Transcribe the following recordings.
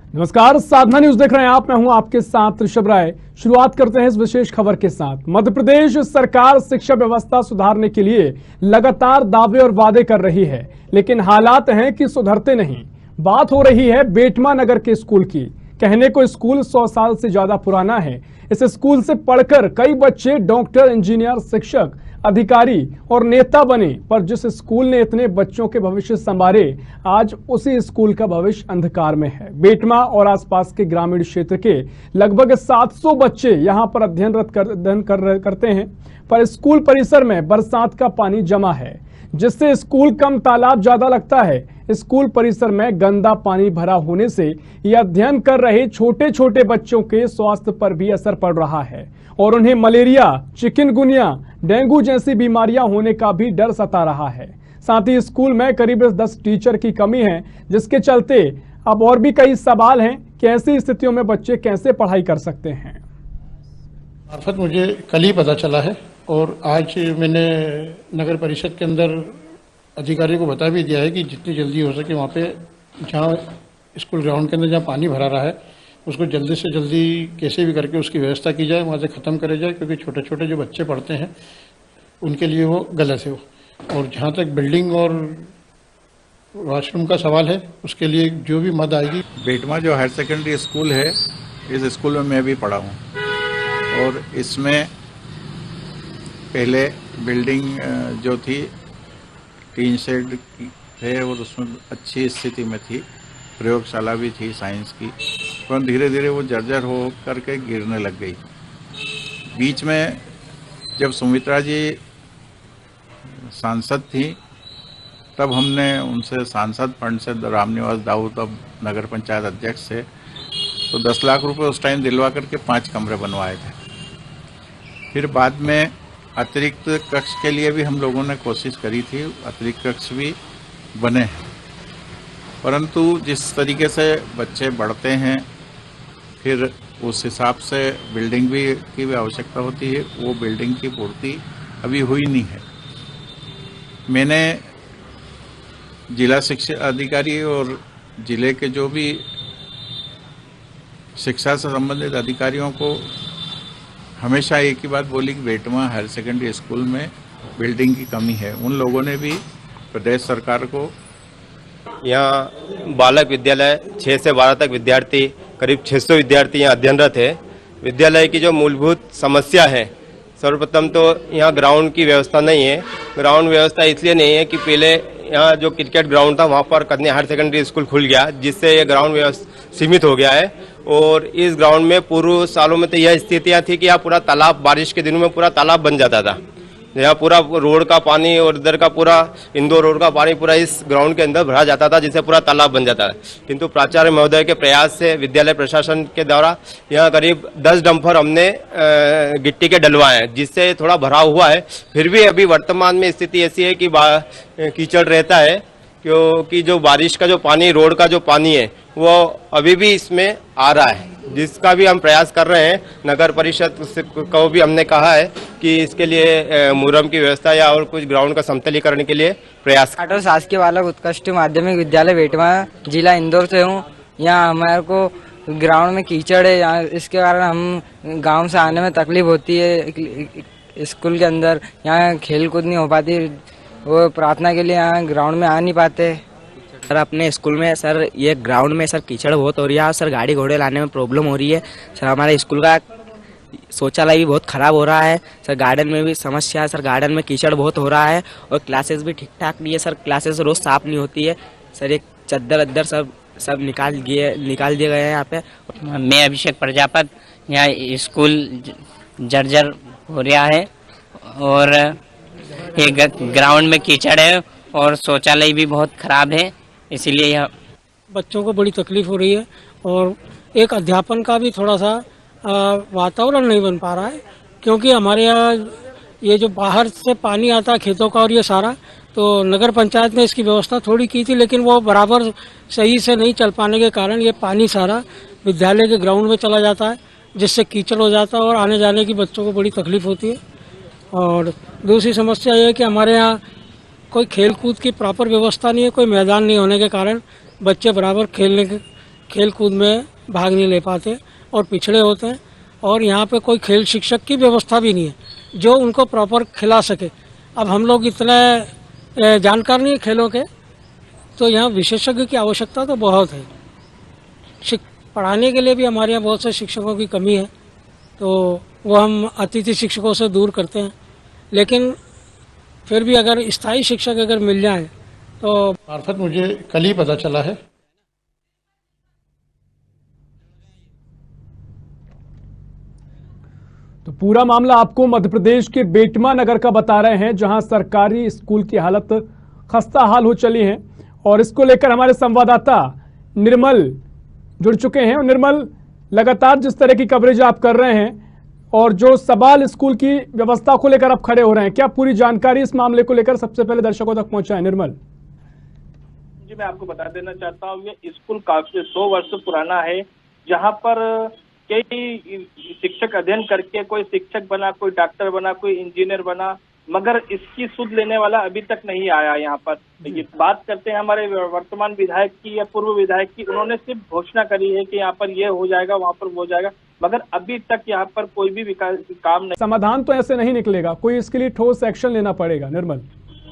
नमस्कार, साधना न्यूज देख रहे हैं आप। मैं हूं आपके साथ ऋषभ राय। शुरुआत करते हैं इस विशेष खबर के साथ। मध्य प्रदेश सरकार शिक्षा व्यवस्था सुधारने के लिए लगातार दावे और वादे कर रही है, लेकिन हालात हैं कि सुधरते नहीं। बात हो रही है बेटमा नगर के स्कूल की। कहने को स्कूल 100 साल से ज्यादा पुराना है। इस स्कूल से पढ़कर कई बच्चे डॉक्टर, इंजीनियर, शिक्षक, अधिकारी और नेता बने, पर जिस स्कूल ने इतने बच्चों के भविष्य संवारे, आज उसी स्कूल का भविष्य अंधकार में है। बेटमा और आसपास के ग्रामीण क्षेत्र के लगभग 700 बच्चे यहां पर अध्ययन करते हैं, पर स्कूल परिसर में बरसात का पानी जमा है, जिससे स्कूल कम तालाब ज्यादा लगता है। स्कूल परिसर में गंदा पानी भरा होने से यह अध्ययन कर रहे छोटे छोटे बच्चों के स्वास्थ्य पर भी असर पड़ रहा है और उन्हें मलेरिया, चिकनगुनिया, डेंगू जैसी बीमारियां होने का भी डर सता रहा है। साथ ही स्कूल में करीब 10 टीचर की कमी है, जिसके चलते अब और भी कई सवाल हैं कि ऐसी स्थितियों में बच्चे कैसे पढ़ाई कर सकते हैं। मार्फत मुझे कल ही पता चला है और आज मैंने नगर परिषद के अंदर अधिकारियों को बता भी दिया है कि जितनी जल्दी हो सके वहाँ पे जहाँ स्कूल ग्राउंड के अंदर जहाँ पानी भरा रहा है उसको जल्दी से जल्दी कैसे भी करके उसकी व्यवस्था की जाए, वहाँ से ख़त्म करे जाए, क्योंकि छोटे छोटे जो बच्चे पढ़ते हैं उनके लिए वो गलत है। और जहाँ तक बिल्डिंग और वॉशरूम का सवाल है, उसके लिए जो भी मद आएगी। बेटमा जो हायर सेकेंडरी स्कूल है, इस स्कूल में मैं भी पढ़ा हूँ और इसमें पहले बिल्डिंग जो थी टीन शेड की थे और उसमें अच्छी स्थिति में थी, प्रयोगशाला भी थी साइंस की, पर धीरे धीरे वो जर्जर हो करके गिरने लग गई। बीच में जब सुमित्रा जी सांसद थी तब हमने उनसे सांसद फंड से रामनिवास दाऊ तब नगर पंचायत अध्यक्ष थे, तो 10 लाख रुपए उस टाइम दिलवा करके 5 कमरे बनवाए थे। फिर बाद में अतिरिक्त कक्ष के लिए भी हम लोगों ने कोशिश करी थी, अतिरिक्त कक्ष भी बने हैं, परंतु जिस तरीके से बच्चे बढ़ते हैं फिर उस हिसाब से बिल्डिंग भी की भी आवश्यकता होती है, वो बिल्डिंग की पूर्ति अभी हुई नहीं है। मैंने जिला शिक्षा अधिकारी और जिले के जो भी शिक्षा से संबंधित अधिकारियों को हमेशा एक ही बात बोली कि बेटमा हायर सेकेंडरी स्कूल में बिल्डिंग की कमी है। उन लोगों ने भी प्रदेश सरकार को यहाँ बालक विद्यालय 6 से 12 तक विद्यार्थी, करीब 600 विद्यार्थी यहाँ अध्ययनरत है। विद्यालय की जो मूलभूत समस्या है, सर्वप्रथम तो यहाँ ग्राउंड की व्यवस्था नहीं है। ग्राउंड व्यवस्था इसलिए नहीं है कि पहले यहाँ जो क्रिकेट ग्राउंड था वहाँ पर कन्या हायर सेकेंडरी स्कूल खुल गया, जिससे ये ग्राउंड व्यवस्था सीमित हो गया है। और इस ग्राउंड में पूर्व सालों में तो यह स्थितियाँ थी कि यहाँ पूरा तालाब, बारिश के दिनों में पूरा तालाब बन जाता था। यहाँ पूरा रोड का पानी और इधर का पूरा इंदौर रोड का पानी पूरा इस ग्राउंड के अंदर भरा जाता था, जिससे पूरा तालाब बन जाता है। किंतु प्राचार्य महोदय के प्रयास से विद्यालय प्रशासन के द्वारा यहाँ करीब 10 डंपर हमने गिट्टी के डलवाए हैं, जिससे थोड़ा भराव हुआ है। फिर भी अभी वर्तमान में स्थिति ऐसी है कि कीचड़ रहता है, क्योंकि जो बारिश का जो पानी, रोड का जो पानी है वो अभी भी इसमें आ रहा है, जिसका भी हम प्रयास कर रहे हैं। नगर परिषद को भी हमने कहा है कि इसके लिए मुरम की व्यवस्था या और कुछ ग्राउंड का समतलीकरण के लिए प्रयास। शासकीय बालक उत्कृष्ट माध्यमिक विद्यालय बेटमा, जिला इंदौर से हूँ। यहाँ हमारे को ग्राउंड में कीचड़ है, यहाँ इसके कारण हम गाँव से आने में तकलीफ होती है। स्कूल के अंदर यहाँ खेल कूद नहीं हो पाती, वो प्रार्थना के लिए यहाँ ग्राउंड में आ नहीं पाते। सर अपने स्कूल में सर ये ग्राउंड में सर कीचड़ बहुत हो रही है सर, गाड़ी घोड़े लाने में प्रॉब्लम हो रही है सर। हमारे स्कूल का शौचालय भी बहुत खराब हो रहा है सर, गार्डन में भी समस्या है सर, गार्डन में कीचड़ बहुत हो रहा है और क्लासेस भी ठीक ठाक नहीं है सर, क्लासेस रोज साफ नहीं होती है सर। एक चद्दर अद्दर सब निकाल दिए गए हैं यहाँ पे। मैं अभिषेक प्रजापत, यहाँ स्कूल जर्जर हो रहा है और एक ग्राउंड में कीचड़ है और शौचालय भी बहुत खराब है, इसीलिए यह बच्चों को बड़ी तकलीफ हो रही है। और एक अध्यापन का भी थोड़ा सा वातावरण नहीं बन पा रहा है, क्योंकि हमारे यहाँ ये जो बाहर से पानी आता है खेतों का और ये सारा, तो नगर पंचायत ने इसकी व्यवस्था थोड़ी की थी, लेकिन वो बराबर सही से नहीं चल पाने के कारण ये पानी सारा विद्यालय के ग्राउंड में चला जाता है, जिससे कीचड़ हो जाता है और आने जाने की बच्चों को बड़ी तकलीफ होती है। और दूसरी समस्या ये है कि हमारे यहाँ कोई खेल कूद की प्रॉपर व्यवस्था नहीं है, कोई मैदान नहीं होने के कारण बच्चे बराबर खेलने खेल कूद में भाग नहीं ले पाते और पिछड़े होते हैं। और यहाँ पे कोई खेल शिक्षक की व्यवस्था भी नहीं है जो उनको प्रॉपर खिला सके। अब हम लोग इतने जानकार नहीं खेलों के, तो यहाँ विशेषज्ञ की आवश्यकता तो बहुत है। पढ़ाने के लिए भी हमारे यहाँ बहुत से शिक्षकों की कमी है, तो वो हम अतिथि शिक्षकों से दूर करते हैं। लेकिन फिर भी अगर स्थायी शिक्षक अगर मिल जाए तो मार्फत मुझे कल ही पता चला है। तो पूरा मामला आपको मध्य प्रदेश के बेटमा नगर का बता रहे हैं, जहां सरकारी स्कूल की हालत खस्ता हाल हो चली है। और इसको लेकर हमारे संवाददाता निर्मल जुड़ चुके हैं। और निर्मल, लगातार जिस तरह की कवरेज आप कर रहे हैं और जो सवाल स्कूल की व्यवस्था को लेकर आप खड़े हो रहे हैं, क्या पूरी जानकारी इस मामले को लेकर सबसे पहले दर्शकों तक पहुंचा है? निर्मल जी, मैं आपको बता देना चाहता हूँ, ये स्कूल काफी 100 वर्ष पुराना है, जहाँ पर कई शिक्षक अध्ययन करके कोई शिक्षक बना, कोई डॉक्टर बना, कोई इंजीनियर बना, मगर इसकी सुध लेने वाला अभी तक नहीं आया। यहाँ पर ये बात करते हैं हमारे वर्तमान विधायक की या पूर्व विधायक की, उन्होंने सिर्फ घोषणा करी है कि यहाँ पर ये हो जाएगा, वहाँ पर वो हो जाएगा, मगर अभी तक यहाँ पर कोई भी विकास काम नहीं। समाधान तो ऐसे नहीं निकलेगा, कोई इसके लिए ठोस एक्शन लेना पड़ेगा। निर्मल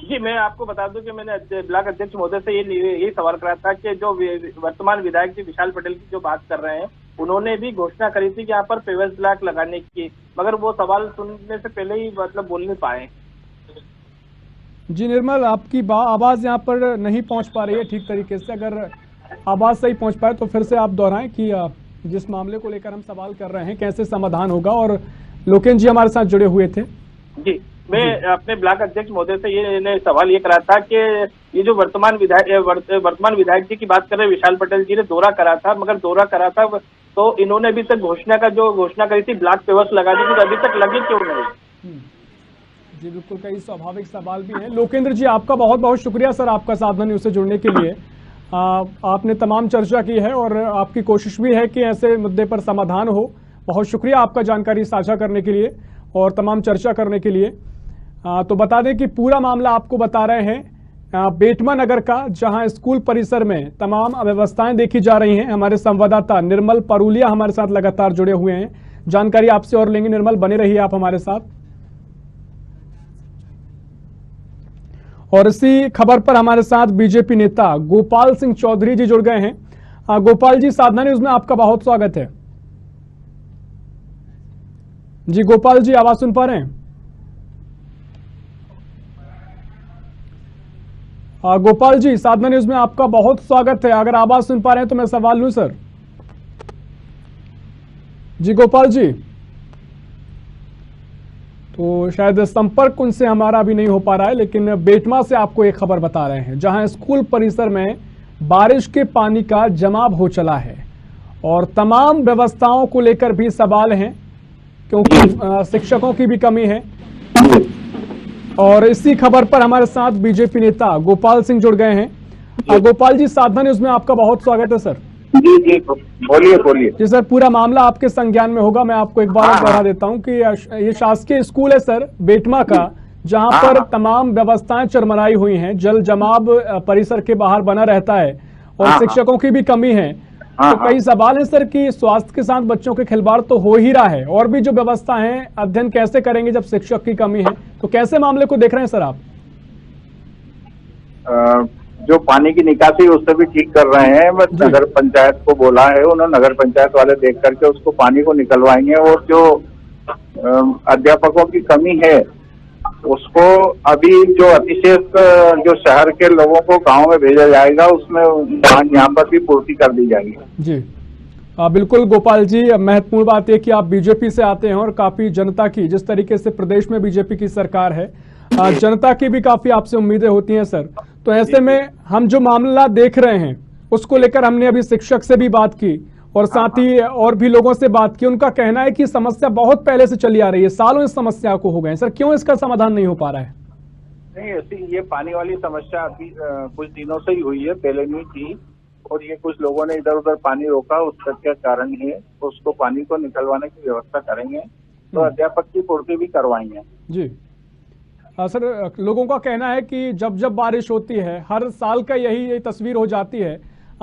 जी, मैं आपको बता दूं कि मैंने ब्लॉक अध्यक्ष महोदय से यही सवाल करा था कि जो वर्तमान विधायक जी विशाल पटेल की जो बात कर रहे हैं, उन्होंने भी घोषणा करी थी कि यहाँ पर पेवर्स ब्लॉक लगाने की, मगर वो सवाल सुनने से पहले ही मतलब बोल नहीं पाए। जी निर्मल, आपकी आवाज यहाँ पर नहीं पहुंच पा रही है ठीक तरीके से। अगर आवाज सही पहुंच पाए तो फिर से आप दोहराएं कि जिस मामले को लेकर हम सवाल कर रहे हैं कैसे समाधान होगा। और लोकेन जी हमारे साथ जुड़े हुए थे। जी, मैं अपने ब्लॉक अध्यक्ष महोदय से ये सवाल ये करा था कि ये जो वर्तमान विधायक जी की बात कर रहे विशाल पटेल जी ने दौरा करा था, मगर दौरा करा था तो इन्होंने अभी तक घोषणा करी थी ब्लॉक पेवर्स लगाने की, अभी तक लगी क्यों नहीं? जी बिल्कुल, कई स्वाभाविक सवाल भी हैं। लोकेंद्र जी, आपका बहुत बहुत शुक्रिया सर, आपका साधना न्यूज़ से जुड़ने के लिए। आपने तमाम चर्चा की है और आपकी कोशिश भी है कि ऐसे मुद्दे पर समाधान हो। बहुत शुक्रिया आपका जानकारी साझा करने के लिए और तमाम चर्चा करने के लिए। तो बता दें कि पूरा मामला आपको बता रहे हैं बेटमा नगर का, जहां स्कूल परिसर में तमाम अव्यवस्थाएं देखी जा रही हैं। हमारे संवाददाता निर्मल परूलिया हमारे साथ लगातार जुड़े हुए हैं, जानकारी आपसे और लेंगे। निर्मल, बने रहिए आप हमारे साथ। और इसी खबर पर हमारे साथ बीजेपी नेता गोपाल सिंह चौधरी जी जुड़ गए हैं। गोपाल जी, साधना न्यूज़ में आपका बहुत स्वागत है। जी गोपाल जी, आवाज सुन पा रहे हैं? गोपाल जी, साधना न्यूज़ में आपका बहुत स्वागत है। अगर आवाज सुन पा रहे हैं तो मैं सवाल लूं सर। जी गोपाल जी, तो शायद संपर्क उनसे हमारा भी नहीं हो पा रहा है, लेकिन बेटमा से आपको एक खबर बता रहे हैं, जहां स्कूल परिसर में बारिश के पानी का जमाव हो चला है और तमाम व्यवस्थाओं को लेकर भी सवाल हैं, क्योंकि शिक्षकों की भी कमी है। और इसी खबर पर हमारे साथ बीजेपी नेता गोपाल सिंह जुड़ गए हैं। गोपाल जी, साधना न्यूज़ में आपका बहुत स्वागत है सर। जी जी, बोलिए। जी सर, पूरा मामला आपके संज्ञान में होगा। मैं आपको एक बार दोहरा देता हूं कि ये शासकीय स्कूल है सर बेटमा का, जहां पर तमाम व्यवस्थाएं चरमराई हुई हैं। जल जमाव परिसर के बाहर बना रहता है और शिक्षकों की भी कमी है। तो कई सवाल है सर कि स्वास्थ्य के साथ बच्चों के खिलवाड़ तो हो ही रहा है, और भी जो व्यवस्था है अध्ययन कैसे करेंगे जब शिक्षक की कमी है? तो कैसे मामले को देख रहे हैं सर आप? जो पानी की निकासी उससे भी ठीक कर रहे हैं। बस नगर पंचायत को बोला है, उन्होंने नगर पंचायत वाले देख करके उसको पानी को निकलवाएंगे। और जो अध्यापकों की कमी है उसको अभी जो अतिशेष जो शहर के लोगों को गांव में भेजा जाएगा, उसमें यहाँ पर भी पूर्ति कर दी जाएगी। जी बिल्कुल गोपाल जी, महत्वपूर्ण बात यह कि आप बीजेपी से आते हैं और काफी जनता की, जिस तरीके से प्रदेश में बीजेपी की सरकार है, जनता की भी काफी आपसे उम्मीदें होती हैं सर। तो ऐसे में हम जो मामला देख रहे हैं उसको लेकर हमने अभी शिक्षक से भी बात की और साथ ही और भी लोगों से बात की। उनका कहना है कि समस्या बहुत पहले से चली आ रही है, सालों इस समस्या को हो गए सर। क्यों इसका समाधान नहीं हो पा रहा है? नहीं, ऐसी ये पानी वाली समस्या अभी कुछ दिनों से ही हुई है, पहले नहीं थी। और ये कुछ लोगों ने इधर उधर पानी रोका, उसका कारण है। उसको पानी को निकलवाने की व्यवस्था करेंगे तो अध्यापक की पूर्ति भी करवाएंगे। जी सर, लोगों का कहना है कि जब जब बारिश होती है हर साल का यही तस्वीर हो जाती है।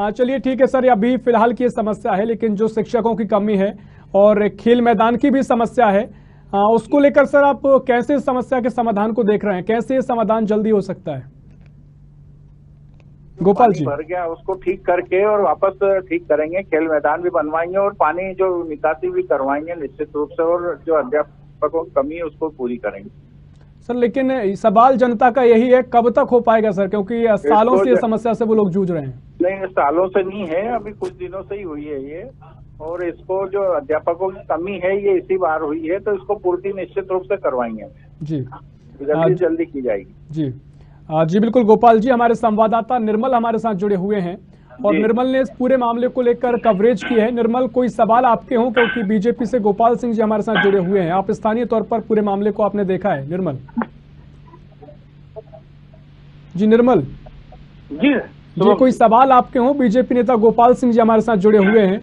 चलिए ठीक है सर, अभी फिलहाल की ये समस्या है, लेकिन जो शिक्षकों की कमी है और खेल मैदान की भी समस्या है, उसको लेकर सर आप कैसे इस समस्या के समाधान को देख रहे हैं? कैसे ये समाधान जल्दी हो सकता है? गोपाल जी, भर गया उसको ठीक करके और वापस ठीक करेंगे, खेल मैदान भी बनवाएंगे और पानी जो निकासी भी करवाएंगे निश्चित रूप से, और जो अध्यापकों की कमी है उसको पूरी करेंगे। सर लेकिन सवाल जनता का यही है, कब तक हो पाएगा सर? क्योंकि सालों से ये समस्या से वो लोग जूझ रहे हैं। नहीं, सालों से नहीं है, अभी कुछ दिनों से ही हुई है ये, और इसको जो अध्यापकों की कमी है ये इसी बार हुई है, तो इसको पूर्ति निश्चित रूप से करवाएंगे जी, जल्दी की जाएगी। जी जी बिल्कुल। गोपाल जी, हमारे संवाददाता निर्मल हमारे साथ जुड़े हुए हैं और निर्मल ने इस पूरे मामले को लेकर कवरेज की है। निर्मल, कोई सवाल आपके हों, क्योंकि बीजेपी से गोपाल सिंह जी हमारे साथ जुड़े हुए हैं, आप स्थानीय तौर पर पूरे मामले को आपने देखा है। निर्मल जी, निर्मल जी, कोई सवाल आपके हों? बीजेपी नेता गोपाल सिंह जी हमारे साथ जुड़े हुए हैं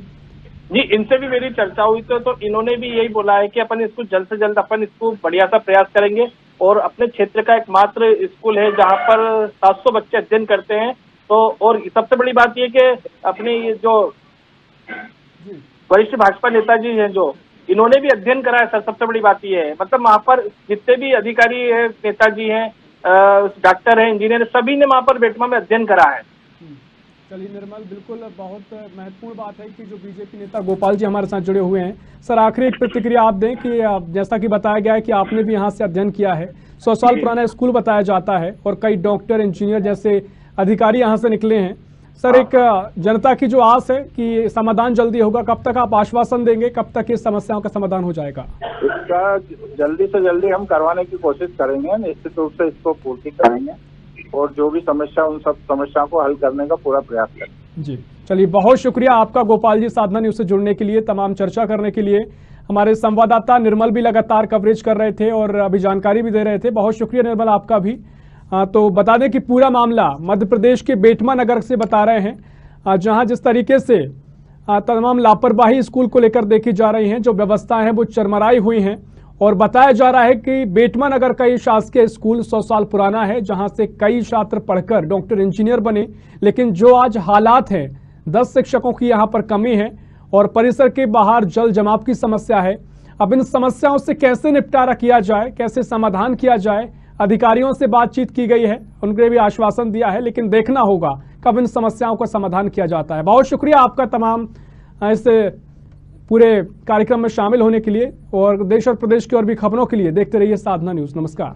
जी, इनसे भी मेरी चर्चा हुई तो इन्होंने भी यही बोला है कि अपन इसको जल्द से जल्द अपन इसको बढ़िया सा प्रयास करेंगे, और अपने क्षेत्र का एकमात्र स्कूल है जहां पर 700 बच्चे अध्ययन करते हैं। तो और सबसे बड़ी बात ये कि अपने ये जो वरिष्ठ भाजपा नेताजी हैं, जो इन्होंने भी अध्ययन करा है सर, सबसे बड़ी बात ये है, मतलब वहां पर जितने भी अधिकारी है, नेताजी हैं, डॉक्टर हैं, इंजीनियर, सभी ने वहां पर बेटमा में अध्ययन करा है। चलिए निर्मल, बिल्कुल बहुत महत्वपूर्ण बात है कि जो बीजेपी नेता गोपाल जी हमारे साथ जुड़े हुए हैं। सर आखिरी एक प्रतिक्रिया आप दें कि जैसा कि बताया गया है कि आपने भी यहाँ से अध्ययन किया है, 100 साल पुराना स्कूल बताया जाता है और कई डॉक्टर, इंजीनियर जैसे अधिकारी यहाँ से निकले हैं। सर एक जनता की जो आस है कि समाधान जल्दी होगा, कब तक आप आश्वासन देंगे, कब तक इस समस्याओं का समाधान हो जाएगा? इसका जल्दी से जल्दी हम करवाने की कोशिश करेंगे, निश्चित रूप से इसको पूर्ति करेंगे और जो भी समस्या, उन सब समस्याओं को हल करने का पूरा प्रयास करेंगे। जी चलिए, बहुत शुक्रिया आपका गोपाल जी, साधना न्यूज़ से जुड़ने के लिए, तमाम चर्चा करने के लिए। हमारे संवाददाता निर्मल भी लगातार कवरेज कर रहे थे और अभी जानकारी भी दे रहे थे। बहुत शुक्रिया निर्मल आपका भी। तो बता दें कि पूरा मामला मध्य प्रदेश के बेटमा नगर से बता रहे हैं, जहां जिस तरीके से तमाम लापरवाही स्कूल को लेकर देखी जा रही हैं, जो व्यवस्थाएं हैं वो चरमराई हुई हैं, और बताया जा रहा है कि बेटमा नगर का ये शासकीय स्कूल 100 साल पुराना है, जहां से कई छात्र पढ़कर डॉक्टर, इंजीनियर बने। लेकिन जो आज हालात है, 10 शिक्षकों की यहाँ पर कमी है और परिसर के बाहर जल जमाव की समस्या है। अब इन समस्याओं से कैसे निपटारा किया जाए, कैसे समाधान किया जाए, अधिकारियों से बातचीत की गई है, उनके भी आश्वासन दिया है, लेकिन देखना होगा कब इन समस्याओं का समाधान किया जाता है। बहुत शुक्रिया आपका तमाम इस पूरे कार्यक्रम में शामिल होने के लिए, और देश और प्रदेश की और भी खबरों के लिए देखते रहिए साधना न्यूज़। नमस्कार।